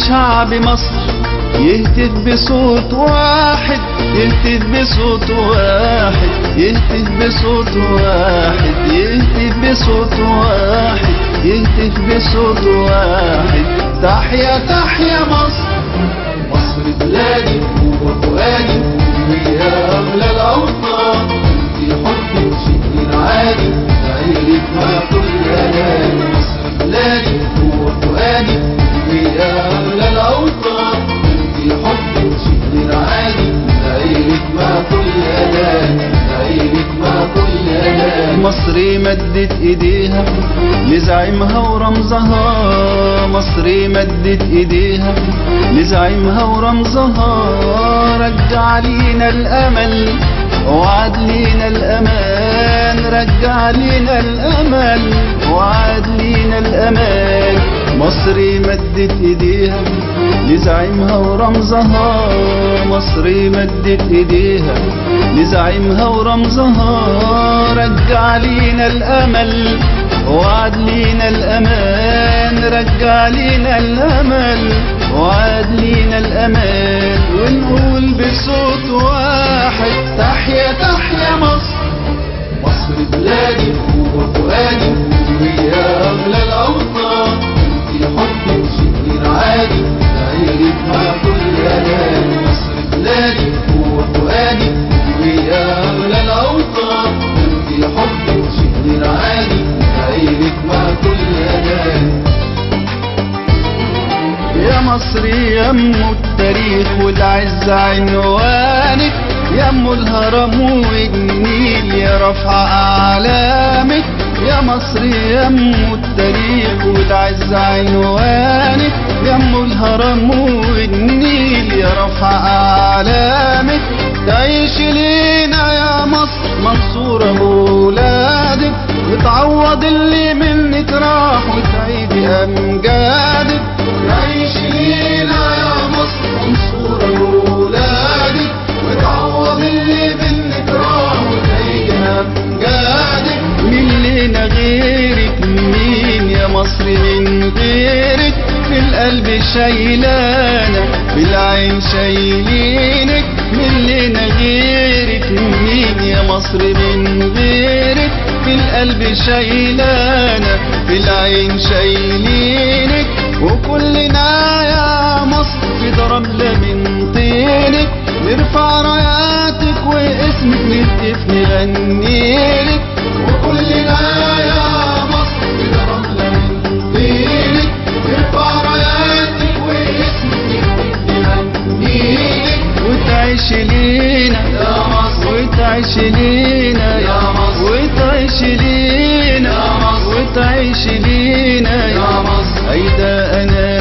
شعب مصر يهتف بصوت واحد، يهتف بصوت واحد، يهتف بصوت واحد، يهتف بصوت واحد، يهتف بصوت واحد. تحيا تحيا مصر، مصر بلادي وفؤادي ويا أغلى الأوطان، في حب شكل عادي تعيرك ما كل أناني. مصر بلادي وفؤادي ويا أغلى الأوطان، في حب شكل عادي تعيرك ما كل أناني، تعيرك ما كل أناني. مصر مدت إيديها لزعيمها ورمزها، مصر مدت إيديها لزعيمها ورمزها. رجع لينا الأمل وعد لينا الأمان، رجع لينا الأمل وعد لينا الأمان. مصر مدت إيديها لزعيمها ورمزها، مصر مدت إيديها لزعيمها ورمزها. رجع لينا الأمل وعد لينا الأمان، رجع لينا الأمل وعد لينا الأمان. ونقول بصوت واحد تحيا تحيا مصر، مصر بلادي وفؤادي ويا أغلى الأوطان، في حب شكل عادي تعيرك ما كل أناني. مصر بلادي وفؤادي ويا أغلى الأوطان، في حب شكل عادي تعيرك ما كل أناني. يا مصر يم التاريخ والعز عنوانك، يم الهرم والنيل يا رفع أعلامك. يا مصر يم التاريخ والعز عنوانك، يم الهرم والنيل يا رفع أعلامك. تعيش لينا يا مصر منصورة بولادك، وتعوض اللي منك راح وتعيد أمجادك. تعيش لينا يا مصر منصورة بولادك، وتعوض اللي منك راح وتعيد أمجادك. مين لينا غيرك، مين يا مصر من غيرك؟ في القلب شايلانا في العين شايلينك. مين لينا غيرك، مين يا مصر من غيرك؟ في القلب شايلانا في العين شايلينك. وكلنا يا مصر في رملة من طينك، نرفع راياتك واسمك نهتف نغنيلك. وكلنا يا مصر في رملة من طينك، نرفع راياتك واسمك نهتف نغنيلك. وتعيش لينا يا مصر، وتعيش لينا يا مصر، وتعيش لينا يا مصر، وتعيش لينا يا مصر. هيدا أنا